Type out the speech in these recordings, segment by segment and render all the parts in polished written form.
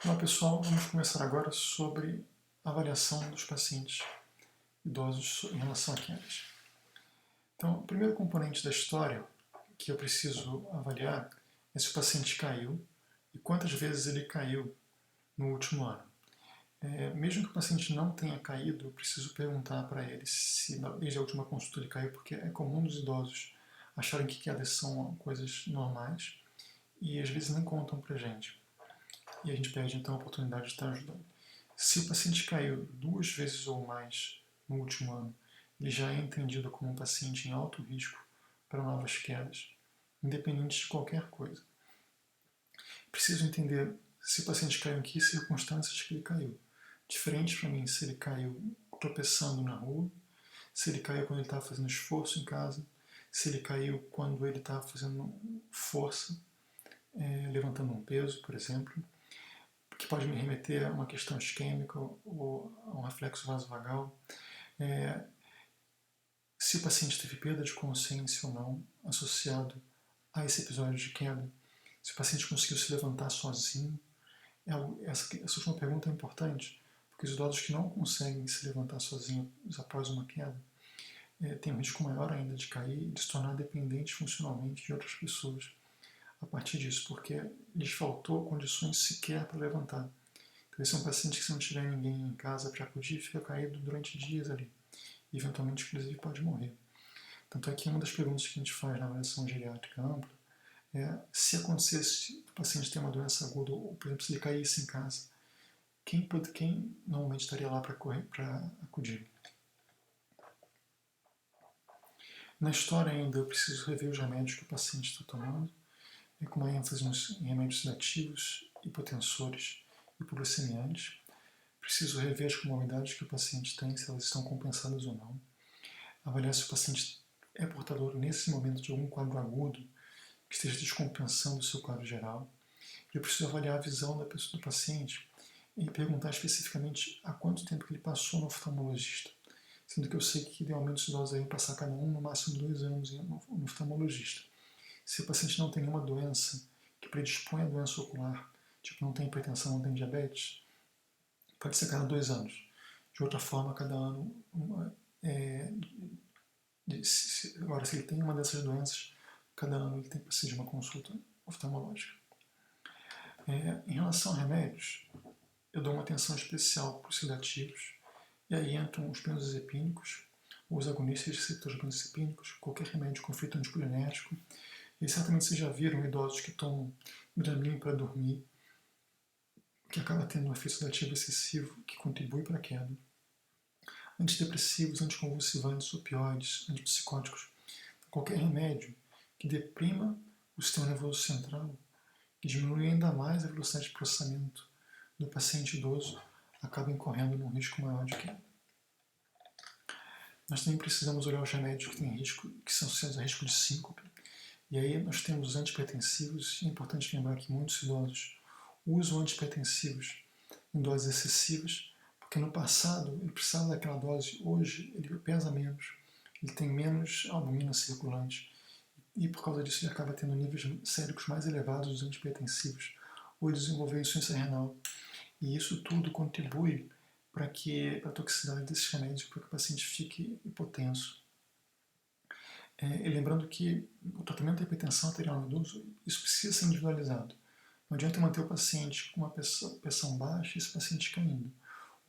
Olá pessoal, vamos começar agora sobre a avaliação dos pacientes idosos em relação a quedas. Então, o primeiro componente da história que eu preciso avaliar é se o paciente caiu e quantas vezes ele caiu no último ano. Mesmo que o paciente não tenha caído, eu preciso perguntar para ele se desde a última consulta ele caiu, porque é comum dos idosos acharem que quedas são coisas normais e às vezes nem contam para a gente. E a gente perde então a oportunidade de estar ajudando. Se o paciente caiu 2 vezes ou mais no último ano, ele já é entendido como um paciente em alto risco para novas quedas, independente de qualquer coisa. Preciso entender se o paciente caiu em que circunstâncias que ele caiu. Diferente para mim se ele caiu tropeçando na rua, se ele caiu quando ele estava fazendo esforço em casa, se ele caiu quando ele estava fazendo força, levantando um peso, por exemplo, que pode me remeter a uma questão isquêmica ou a um reflexo vasovagal. Se o paciente teve perda de consciência ou não associado a esse episódio de queda, se o paciente conseguiu se levantar sozinho. Essa última pergunta é importante, porque os idosos que não conseguem se levantar sozinhos após uma queda têm um risco maior ainda de cair e de se tornar dependentes funcionalmente de outras pessoas a partir disso, porque lhes faltou condições sequer para levantar. Então, esse é um paciente que, se não tiver ninguém em casa para acudir, fica caído durante dias ali. E, eventualmente, inclusive, pode morrer. Tanto é que uma das perguntas que a gente faz na avaliação geriátrica ampla é se acontecesse o paciente ter uma doença aguda, ou, por exemplo, se ele caísse em casa, quem normalmente estaria lá para acudir? Na história ainda, eu preciso rever os remédios que o paciente está tomando, com uma ênfase em remédios sedativos, hipotensores e hipoglicemiantes. Preciso rever as comorbidades que o paciente tem, se elas estão compensadas ou não. Avaliar se o paciente é portador, nesse momento, de algum quadro agudo que esteja descompensando o seu quadro geral. Eu preciso avaliar a visão do paciente e perguntar especificamente há quanto tempo que ele passou no oftalmologista. Sendo que eu sei que, idealmente, os idosos devem passar cada no máximo 2 anos no oftalmologista. Se o paciente não tem nenhuma doença que predispõe à doença ocular, tipo não tem hipertensão, não tem diabetes, pode ser cada 2 anos. De outra forma, cada ano. Agora, se ele tem uma dessas doenças, cada ano ele tem que precisar de uma consulta oftalmológica. Em relação a remédios, eu dou uma atenção especial para os sedativos, e aí entram os benzodiazepínicos, os agonistas de receptores benzodiazepínicos, qualquer remédio com efeito anticolinérgico. E certamente vocês já viram idosos que tomam Dramin para dormir, que acaba tendo um efeito sedativo excessivo que contribui para a queda. Antidepressivos, anticonvulsivantes, opioides, antipsicóticos, qualquer remédio que deprima o sistema nervoso central, que diminui ainda mais a velocidade de processamento do paciente idoso, acaba incorrendo num risco maior de queda. Nós também precisamos olhar os remédios que têm risco, que são associados a risco de síncope. E aí nós temos os antipertensivos, e é importante lembrar que muitos idosos usam antipertensivos em doses excessivas, porque no passado ele precisava daquela dose, hoje ele pesa menos, ele tem menos albumina circulante, e por causa disso ele acaba tendo níveis séricos mais elevados dos antipertensivos, ou desenvolver insuficiência renal. E isso tudo contribui para a toxicidade desses remédios, para que o paciente fique hipotenso. E lembrando que o tratamento da hipertensão arterial no idoso, isso precisa ser individualizado. Não adianta manter o paciente com uma pressão baixa e esse paciente caindo.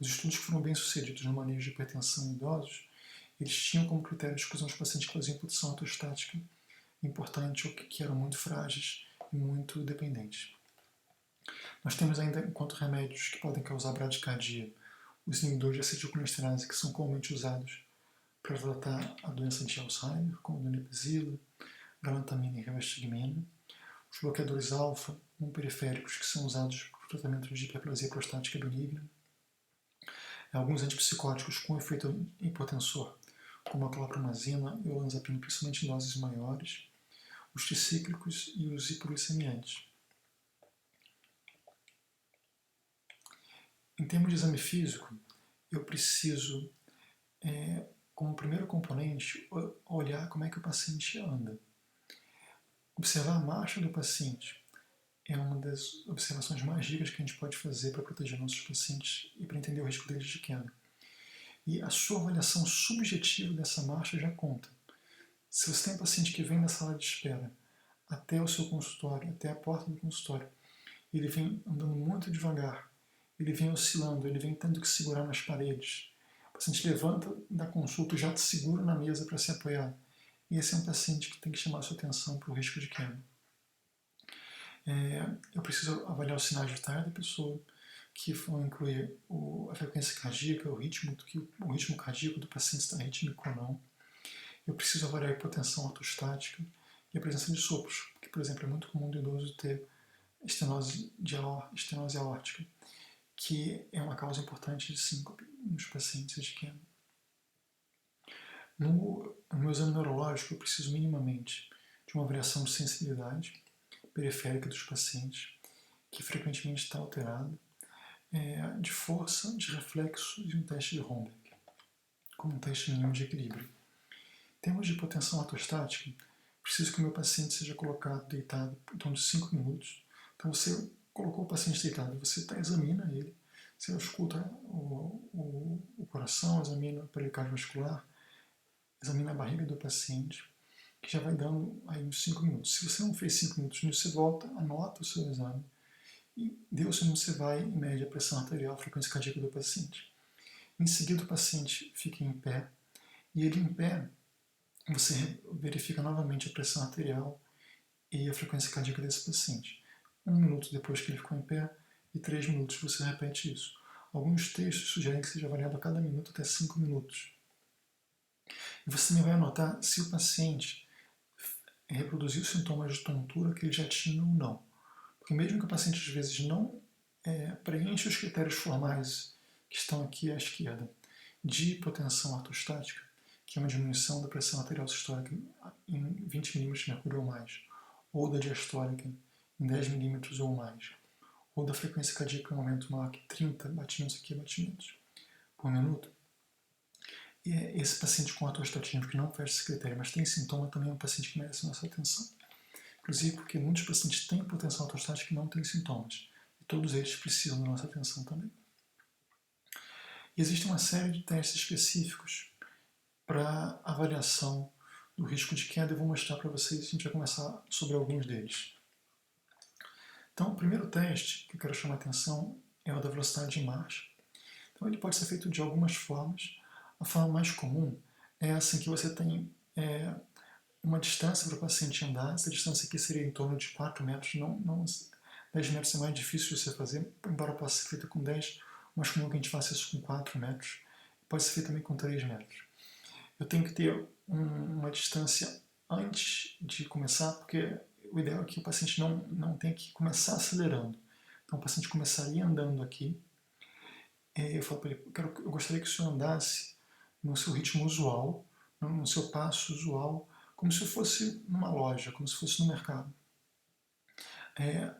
Os estudos que foram bem sucedidos no manejo de hipertensão em idosos, eles tinham como critério de exclusão de pacientes que faziam produção ortostática importante ou que eram muito frágeis e muito dependentes. Nós temos ainda, enquanto remédios que podem causar bradicardia, os inibidores de acetilcolinesterase, que são comumente usados para tratar a doença de Alzheimer, como donepezila, galantamina e rivastigmina. Os bloqueadores alfa, periféricos, que são usados para o tratamento de hiperplasia prostática benigna. Alguns antipsicóticos com efeito hipotensor, como a clorpromazina e o olanzapina, principalmente em doses maiores. Os tricíclicos e os hipoglicemiantes. Em termos de exame físico, eu preciso, como primeiro componente, olhar como é que o paciente anda. Observar a marcha do paciente. é uma das observações mais ricas que a gente pode fazer para proteger nossos pacientes e para entender o risco deles de queda. E a sua avaliação subjetiva dessa marcha já conta. Se você tem um paciente que vem da sala de espera até o seu consultório, até a porta do consultório, ele vem andando muito devagar, ele vem oscilando, ele vem tendo que segurar nas paredes, o paciente levanta da consulta e já te segura na mesa para se apoiar. E esse é um paciente que tem que chamar a sua atenção para o risco de queda. Eu preciso avaliar os sinais vitais da pessoa, que vão incluir a frequência cardíaca, o ritmo cardíaco do paciente está rítmico ou não. Eu preciso avaliar a hipotensão ortostática e a presença de sopros, porque, por exemplo, é muito comum do idoso ter estenose aórtica, que é uma causa importante de síncope nos pacientes de queda. No meu exame neurológico, eu preciso minimamente de uma avaliação de sensibilidade periférica dos pacientes, que frequentemente está alterado, de força, de reflexo e um teste de Romberg, como um teste mínimo de equilíbrio. Em termos de hipotensão ortostática, preciso que o meu paciente seja colocado deitado por em torno de 5 minutos. Então você colocou o paciente deitado, você examina ele, você escuta o coração, examina o aparelho cardiovascular, examina a barriga do paciente, que já vai dando aí uns 5 minutos. Se você não fez 5 minutos, você volta, anota o seu exame e deu se você vai, em média, a pressão arterial, a frequência cardíaca do paciente. Em seguida, o paciente fica em pé e ele em pé, você verifica novamente a pressão arterial e a frequência cardíaca desse paciente. 1 minuto depois que ele ficou em pé e 3 minutos você repete isso. Alguns textos sugerem que seja avaliado a cada minuto até 5 minutos. E você também vai anotar se o paciente reproduziu sintomas de tontura que ele já tinha ou não. Porque mesmo que o paciente às vezes não preencha os critérios formais que estão aqui à esquerda, de hipotensão ortostática, que é uma diminuição da pressão arterial sistólica em 20 mm de mercúrio ou mais, ou da diastólica em 10 mm ou mais, ou da frequência cardíaca em um aumento maior que 30 batimentos por minuto, e esse paciente com ortostatismo que não fecha esse critério, mas tem sintoma, também é um paciente que merece nossa atenção. Inclusive porque muitos pacientes têm hipotensão ortostática e não têm sintomas. E todos eles precisam da nossa atenção também. E existe uma série de testes específicos para avaliação do risco de queda. Eu vou mostrar para vocês, a gente vai começar sobre alguns deles. Então, o primeiro teste que eu quero chamar a atenção é o da velocidade de marcha. Então, ele pode ser feito de algumas formas. A forma mais comum é assim que você tem uma distância para o paciente andar. Essa distância aqui seria em torno de 4 metros. 10 metros é mais difícil de você fazer, embora possa ser feita com 10, mas comum que a gente faça isso com 4 metros. Pode ser feito também com 3 metros. Eu tenho que ter uma distância antes de começar, porque o ideal é que o paciente não tenha que começar acelerando. Então o paciente começaria andando aqui. Eu falo para ele, eu gostaria que o senhor andasse no seu ritmo usual, no seu passo usual, como se fosse numa loja, como se fosse no mercado,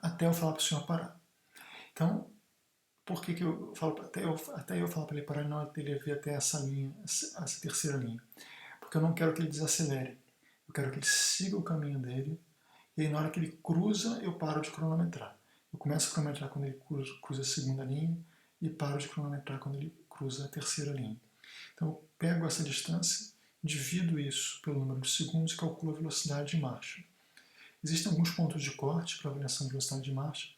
até eu falar para o senhor parar. Então, por que eu falo até eu falar para ele parar e não até ele vir até essa linha, essa terceira linha? Porque eu não quero que ele desacelere. Eu quero que ele siga o caminho dele e aí na hora que ele cruza, eu paro de cronometrar. Eu começo a cronometrar quando ele cruza a segunda linha e paro de cronometrar quando ele cruza a terceira linha. Então eu pego essa distância, divido isso pelo número de segundos e calculo a velocidade de marcha. Existem alguns pontos de corte para avaliação de velocidade de marcha.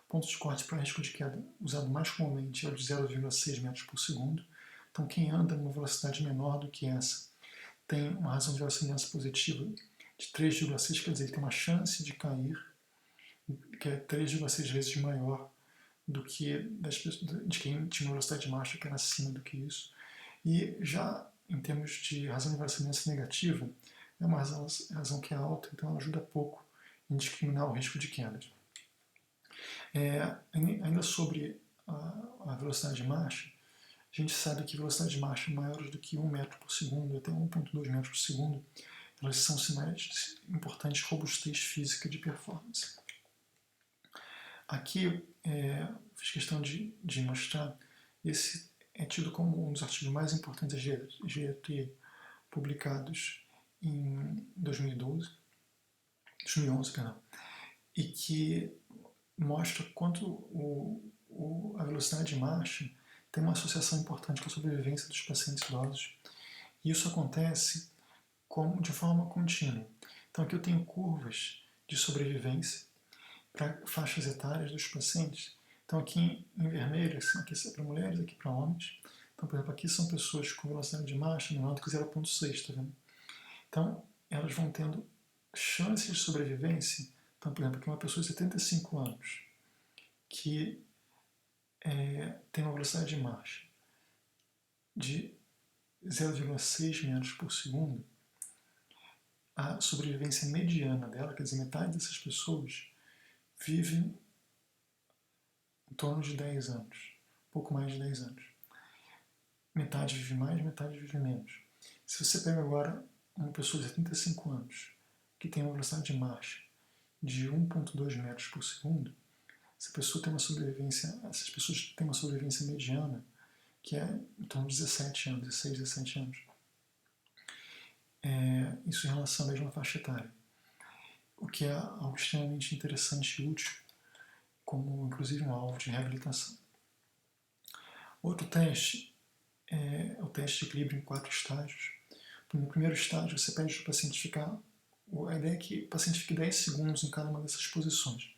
Ponto de corte para risco de queda usado mais comumente é o de 0,6 metros por segundo. Então quem anda numa velocidade menor do que essa tem uma razão de verossimilhança positiva de 3,6, quer dizer, ele tem uma chance de cair que é 3,6 vezes maior do que de quem tinha uma velocidade de marcha que era acima do que isso. E já em termos de razão de verossimilhança negativa, é uma razão que é alta, então ela ajuda pouco em discriminar o risco de quedas. Ainda sobre a velocidade de marcha, a gente sabe que velocidades de marcha maiores do que 1 metro por segundo, até 1,2 metros por segundo, elas são sinais importantes de robustez física de performance. Aqui fiz questão de mostrar, esse é tido como um dos artigos mais importantes da geriatria publicados em 2011, e que mostra quanto a velocidade de marcha tem uma associação importante com a sobrevivência dos pacientes idosos. E isso acontece de forma contínua. Então aqui eu tenho curvas de sobrevivência para faixas etárias dos pacientes. Então aqui em vermelho, assim, aqui é para mulheres, aqui para homens. Então, por exemplo, aqui são pessoas com velocidade de marcha menor do que 0,6, tá vendo? Então, elas vão tendo chances de sobrevivência. Então, por exemplo, aqui uma pessoa de 75 anos que tem uma velocidade de marcha de 0,6 metros por segundo, a sobrevivência mediana dela, quer dizer, metade dessas pessoas vivem em torno de 10 anos, pouco mais de 10 anos. Metade vive mais, metade vive menos. Se você pega agora uma pessoa de 75 anos que tem uma velocidade de marcha de 1,2 metros por segundo, essa pessoa tem uma sobrevivência, essas pessoas têm uma sobrevivência mediana que é em torno de 17 anos, 16, 17 anos. Isso em relação à mesma faixa etária. O que é algo extremamente interessante e útil, como inclusive um alvo de reabilitação. Outro teste é o teste de equilíbrio em 4 estágios. No primeiro estágio, você pede para o paciente ficar. A ideia é que o paciente fique 10 segundos em cada uma dessas posições.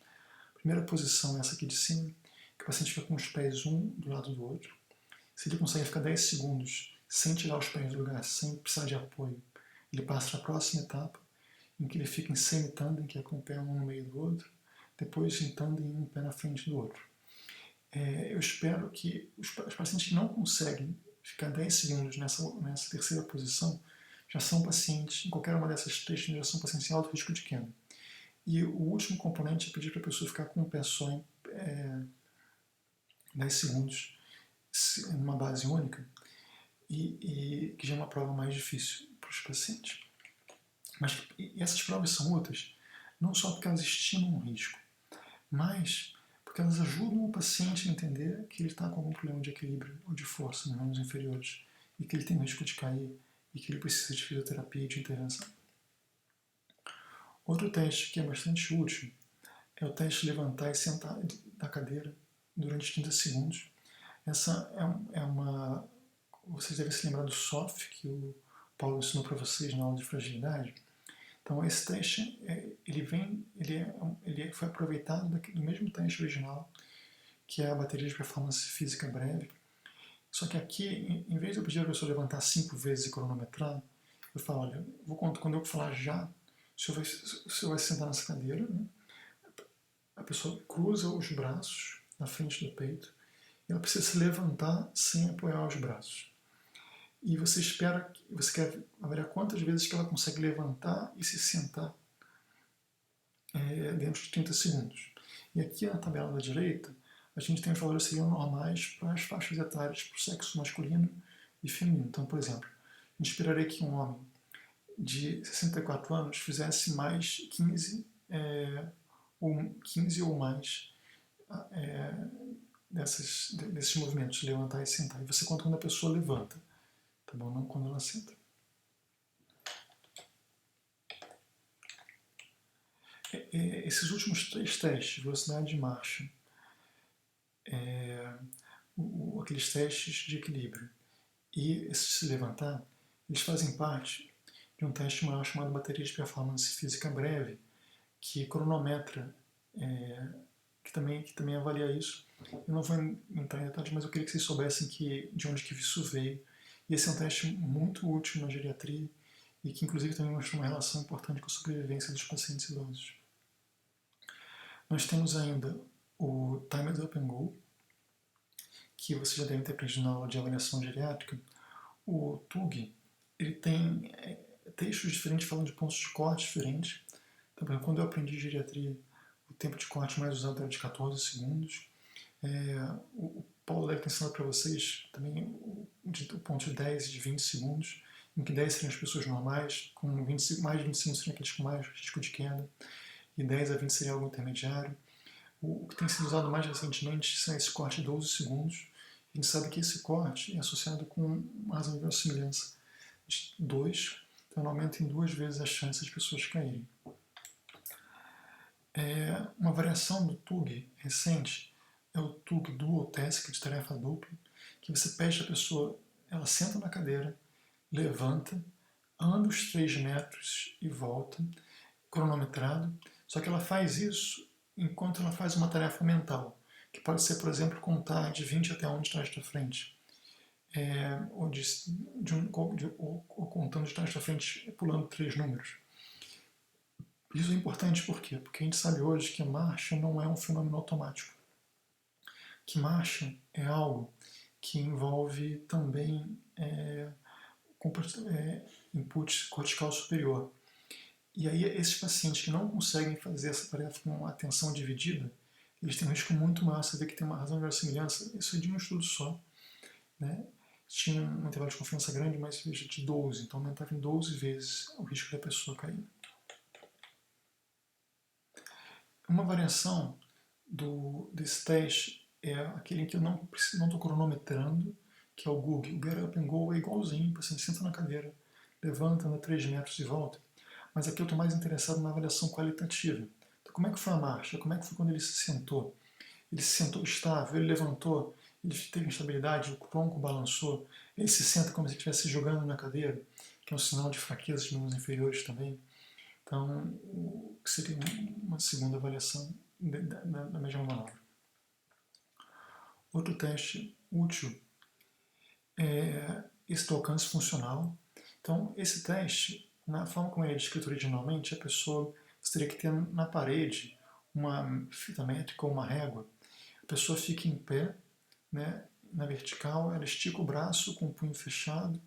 A primeira posição é essa aqui de cima, que o paciente fica com os pés um do lado do outro. Se ele consegue ficar 10 segundos sem tirar os pés do lugar, sem precisar de apoio, ele passa para a próxima etapa, em que ele fica em semi-tandem, que é com o pé um no meio do outro, depois em tandem, um pé na frente do outro. Eu espero que os pacientes que não conseguem ficar 10 segundos nessa terceira posição já são pacientes, em qualquer uma dessas três, já são pacientes em alto risco de queda. E o último componente é pedir para a pessoa ficar com um pé só em 10 segundos, numa base única, e que já é uma prova mais difícil para os pacientes. Mas essas provas são úteis não só porque elas estimam o risco, mas porque elas ajudam o paciente a entender que ele está com algum problema de equilíbrio ou de força nos membros inferiores e que ele tem risco de cair e que ele precisa de fisioterapia e de intervenção. Outro teste que é bastante útil é o teste de levantar e sentar da cadeira durante 30 segundos. Essa é uma... Vocês devem se lembrar do SOF, que o Paulo ensinou para vocês na aula de fragilidade. Então esse teste, ele foi aproveitado do mesmo teste original, que é a bateria de performance física breve. Só que aqui, em vez de eu pedir a pessoa levantar 5 vezes e cronometrar, eu falo, olha, quando eu falar já, o senhor vai sentar nessa cadeira, né? A pessoa cruza os braços na frente do peito e ela precisa se levantar sem apoiar os braços. E você quer avaliar quantas vezes que ela consegue levantar e se sentar dentro de 30 segundos. E aqui na tabela da direita, a gente tem os valores que seriam normais para as faixas etárias para o sexo masculino e feminino. Então, por exemplo, a gente esperaria que um homem de 64 anos fizesse mais 15 ou mais desses movimentos, levantar e sentar. E você conta quando a pessoa levanta, tá bom? Não quando ela senta. Esses últimos 3 testes, velocidade de marcha, aqueles testes de equilíbrio e esse se levantar, eles fazem parte de um teste maior chamado bateria de performance física breve, que cronometra, que também avalia isso. Eu não vou entrar em detalhes, mas eu queria que vocês soubessem de onde que isso veio. E esse é um teste muito útil na geriatria e que inclusive também mostra uma relação importante com a sobrevivência dos pacientes idosos. Nós temos ainda o Timed Up and Go, que você já deve ter aprendido na aula de avaliação geriátrica. O TUG, ele tem textos diferentes falando de pontos de corte diferentes. Então, por exemplo, quando eu aprendi geriatria, o tempo de corte mais usado era de 14 segundos. O Paulo deve ter ensinado para vocês também o ponto de 10 e de 20 segundos, em que 10 seriam as pessoas normais, com mais de 25 seriam aqueles com mais risco de queda, e 10 a 20 seria algo intermediário. O que tem sido usado mais recentemente são esse corte de 12 segundos. A gente sabe que esse corte é associado com uma razão de verossimilhança de 2, então ele aumenta em 2 vezes a chance de pessoas caírem. Uma variação do TUG recente é o TUG Dual Task, de tarefa dupla, que você pede a pessoa, ela senta na cadeira, levanta, anda os 3 metros e volta, cronometrado, só que ela faz isso enquanto ela faz uma tarefa mental, que pode ser, por exemplo, contar de 20 até 1 de trás para frente, ou contando de trás para frente, pulando 3 números. Isso é importante por quê? Porque a gente sabe hoje que a marcha não é um fenômeno automático. Que marcha é algo que envolve também input cortical superior. E aí esses pacientes que não conseguem fazer essa tarefa com atenção dividida, eles têm um risco muito maior. Você vê que tem uma razão de verossimilhança, isso é de um estudo só, né? Tinha um intervalo de confiança grande, mas veja, de 12, então aumentava em 12 vezes o risco da pessoa cair. Uma variação desse teste é aquele em que eu não estou cronometrando, que é o GUG. O Get Up and Go é igualzinho, o paciente senta na cadeira, levanta, anda 3 metros e volta. Mas aqui eu estou mais interessado na avaliação qualitativa. Então, como é que foi a marcha? Como é que foi quando ele se sentou? Ele se sentou estável, ele levantou, ele teve instabilidade, o tronco balançou, ele se senta como se estivesse jogando na cadeira, que é um sinal de fraqueza de membros inferiores também. Então, seria uma segunda avaliação da mesma manobra. Outro teste útil é esse do alcance funcional. Então, esse teste, na forma como ele é descrito originalmente, a pessoa teria que ter na parede uma fita métrica ou uma régua. A pessoa fica em pé, né, na vertical, ela estica o braço com o punho fechado,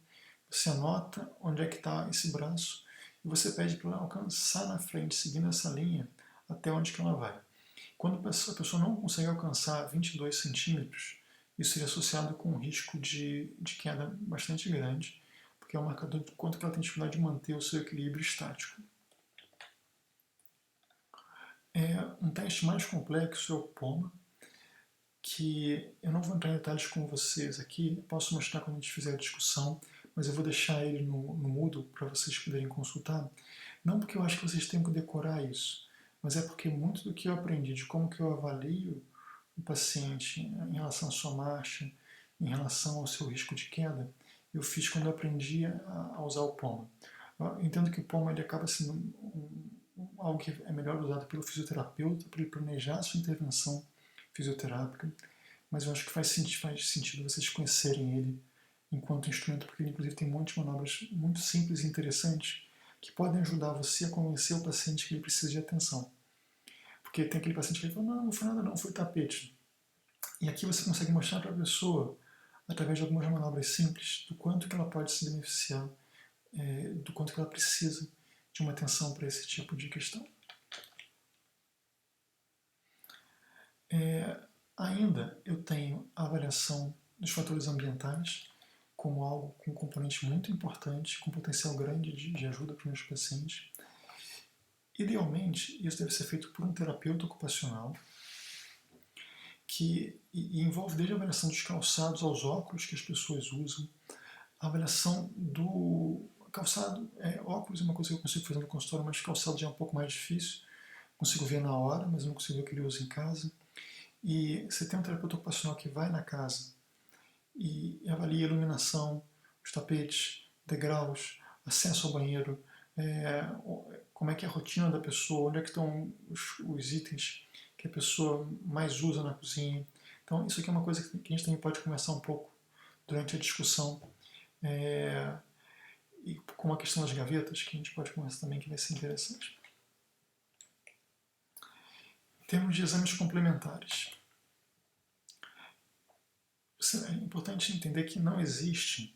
você anota onde é que está esse braço e você pede para ela alcançar na frente, seguindo essa linha, até onde que ela vai. Quando a pessoa não consegue alcançar 22 centímetros, isso seria associado com um risco de queda bastante grande, porque é um marcador de quanto que ela tem dificuldade de manter o seu equilíbrio estático. Um teste mais complexo é o POMA, que eu não vou entrar em detalhes com vocês aqui, posso mostrar quando a gente fizer a discussão, mas eu vou deixar ele no Moodle para vocês poderem consultar. Não porque eu acho que vocês tenham que decorar isso, mas é porque muito do que eu aprendi de como que eu avalio o paciente em relação à sua marcha, em relação ao seu risco de queda, eu fiz quando eu aprendi a usar o POMA. Eu entendo que o POMA ele acaba sendo algo que é melhor usado pelo fisioterapeuta para ele planejar a sua intervenção fisioterápica, mas eu acho que faz sentido vocês conhecerem ele enquanto instrumento, porque ele inclusive tem um monte de manobras muito simples e interessantes que podem ajudar você a convencer o paciente que ele precisa de atenção. Porque tem aquele paciente que fala, não foi nada não, foi tapete. E aqui você consegue mostrar para a pessoa, através de algumas manobras simples, do quanto que ela pode se beneficiar, do quanto que ela precisa de uma atenção para esse tipo de questão. Ainda eu tenho a avaliação dos fatores ambientais como algo com um componente muito importante, com potencial grande de ajuda para os meus pacientes. Idealmente, isso deve ser feito por um terapeuta ocupacional, que envolve desde a avaliação dos calçados aos óculos que as pessoas usam, a avaliação do calçado, óculos é uma coisa que eu consigo fazer no consultório, mas calçado já é um pouco mais difícil, consigo ver na hora, mas não consigo ver o que ele usa em casa. E você tem um terapeuta ocupacional que vai na casa e avalia a iluminação, os tapetes, degraus, acesso ao banheiro, como é que é a rotina da pessoa, onde é que estão os itens que a pessoa mais usa na cozinha. Então isso aqui é uma coisa que a gente também pode conversar um pouco durante a discussão. E com a questão das gavetas, que a gente pode conversar também, que vai ser interessante. Em termos de exames complementares, é importante entender que não existe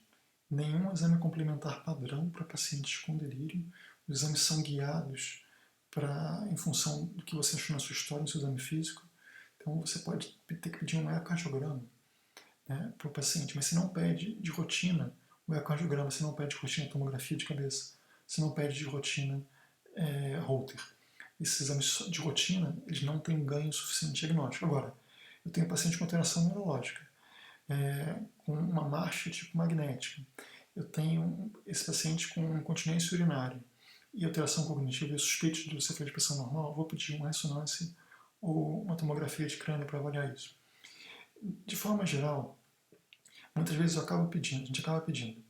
nenhum exame complementar padrão para pacientes com delírio. Os exames são guiados em função do que você achou na sua história, no seu exame físico. Então você pode ter que pedir um ecocardiograma, né, para o paciente, mas você não pede de rotina o ecocardiograma, você não pede de rotina tomografia de cabeça, você não pede de rotina Holter. Esses exames de rotina, eles não têm ganho suficiente diagnóstico. Agora, eu tenho paciente com alteração neurológica, com uma marcha tipo magnética. Eu tenho esse paciente com incontinência urinária. e alteração cognitiva e suspeitos de você fazer expressão normal, eu vou pedir uma ressonância ou uma tomografia de crânio para avaliar isso. De forma geral, muitas vezes a gente acaba pedindo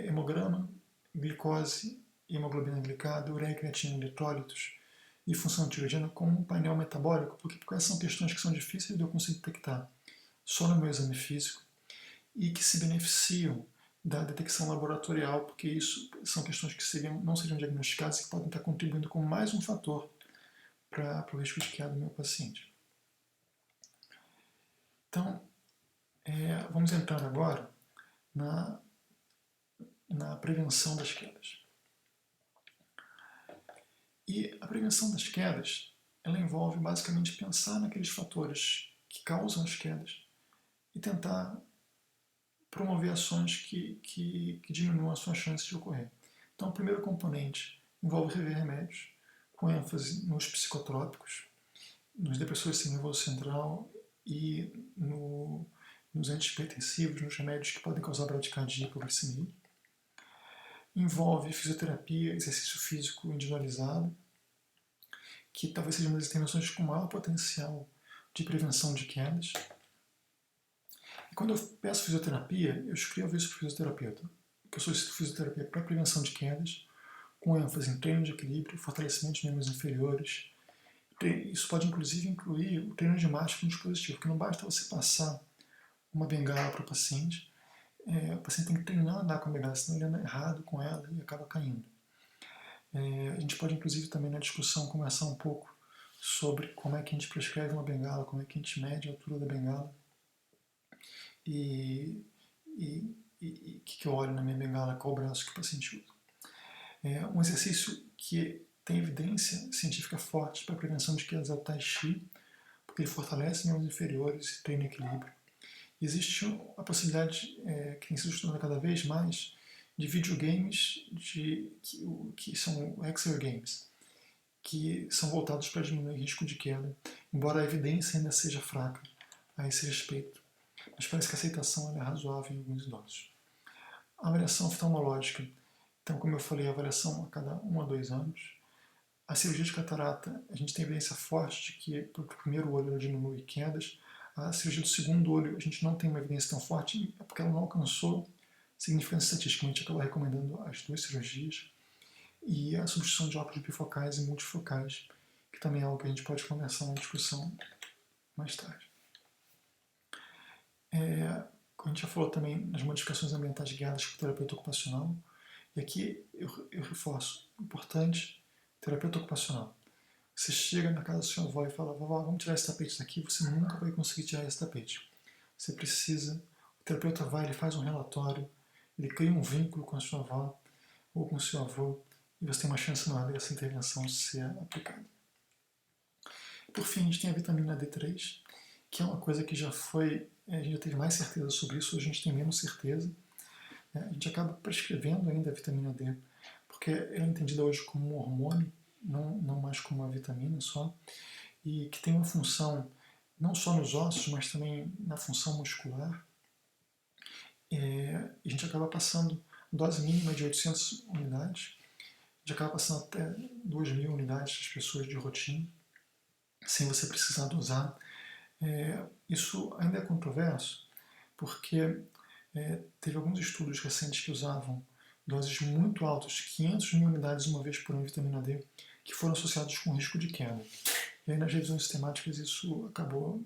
hemograma, glicose, hemoglobina glicada, ureia, creatina, eletrólitos e função tiroidiana como um painel metabólico, porque essas são questões que são difíceis de eu conseguir detectar só no meu exame físico e que se beneficiam da detecção laboratorial, porque isso são questões que não seriam diagnosticadas e que podem estar contribuindo com mais um fator para o risco de queda do meu paciente. Então, vamos entrar agora na prevenção das quedas. E a prevenção das quedas, ela envolve basicamente pensar naqueles fatores que causam as quedas e tentar promover ações que diminuam as suas chances de ocorrer. Então, o primeiro componente envolve rever remédios, com ênfase nos psicotrópicos, nos depressores sem nervoso central e nos antihipertensivos, nos remédios que podem causar bradicardia e hipoglicemia. Envolve fisioterapia, exercício físico individualizado, que talvez sejam uma das intervenções com maior potencial de prevenção de quedas. E quando eu peço fisioterapia, eu escrevo isso para o fisioterapeuta, que eu solicito fisioterapia para prevenção de quedas, com ênfase em treino de equilíbrio, fortalecimento de membros inferiores. Isso pode inclusive incluir o treino de marcha com dispositivo, porque não basta você passar uma bengala para o paciente tem que treinar a andar com a bengala, senão ele anda errado com ela e acaba caindo. A gente pode inclusive também na discussão conversar um pouco sobre como é que a gente prescreve uma bengala, como é que a gente mede a altura da bengala e que eu olho na minha bengala, qual o braço que o paciente usa. Um exercício que tem evidência científica forte para a prevenção de quedas é o Tai Chi, porque ele fortalece membros inferiores e treina equilíbrio. Existe a possibilidade, que tem sido estudada cada vez mais, de videogames que são Exer Games, que são voltados para diminuir o risco de queda, embora a evidência ainda seja fraca a esse respeito. Mas parece que a aceitação é razoável em alguns idosos. A avaliação oftalmológica. Então, como eu falei, a avaliação a cada 1 a 2 anos. A cirurgia de catarata, a gente tem evidência forte de que para o primeiro olho ela diminui quedas. A cirurgia do segundo olho, a gente não tem uma evidência tão forte, porque ela não alcançou significância estatística. A gente acaba recomendando as 2 cirurgias. E a substituição de óculos bifocais e multifocais, que também é algo que a gente pode conversar na discussão mais tarde. A gente já falou também nas modificações ambientais guiadas por terapeuta ocupacional. E aqui eu reforço, importante, terapeuta ocupacional. Você chega na casa da sua avó e fala, vovó, vamos tirar esse tapete daqui, você nunca vai conseguir tirar esse tapete. Você precisa, o terapeuta vai, ele faz um relatório, ele cria um vínculo com a sua avó ou com o seu avô, e você tem uma chance maior dessa intervenção ser aplicada. Por fim, a gente tem a vitamina D3, que é uma coisa que já foi, a gente já teve mais certeza sobre isso, hoje a gente tem menos certeza. A gente acaba prescrevendo ainda a vitamina D, porque ela é entendida hoje como um hormônio, não mais como uma vitamina só, e que tem uma função não só nos ossos, mas também na função muscular. A gente acaba passando dose mínima de 800 unidades, a gente acaba passando até 2.000 unidades das pessoas de rotina, sem você precisar dosar. Isso ainda é controverso, porque teve alguns estudos recentes que usavam doses muito altas, 500.000 unidades uma vez por ano de vitamina D, que foram associados com risco de queda. E aí nas revisões sistemáticas isso acabou,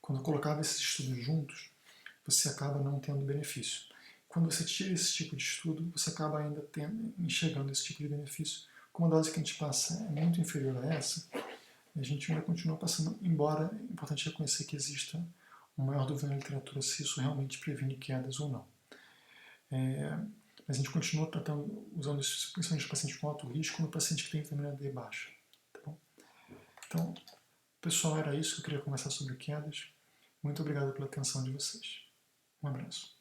quando eu colocava esses estudos juntos, você acaba não tendo benefício. Quando você tira esse tipo de estudo, você acaba ainda enxergando esse tipo de benefício. Como a dose que a gente passa é muito inferior a essa, a gente ainda continua passando, embora é importante reconhecer que exista uma maior dúvida na literatura se isso realmente previne quedas ou não. Mas a gente continua tratando, usando isso principalmente no paciente com alto risco, no paciente que tem vitamina D baixa. Tá bom? Então, pessoal, era isso que eu queria conversar sobre quedas. Muito obrigado pela atenção de vocês. Um abraço.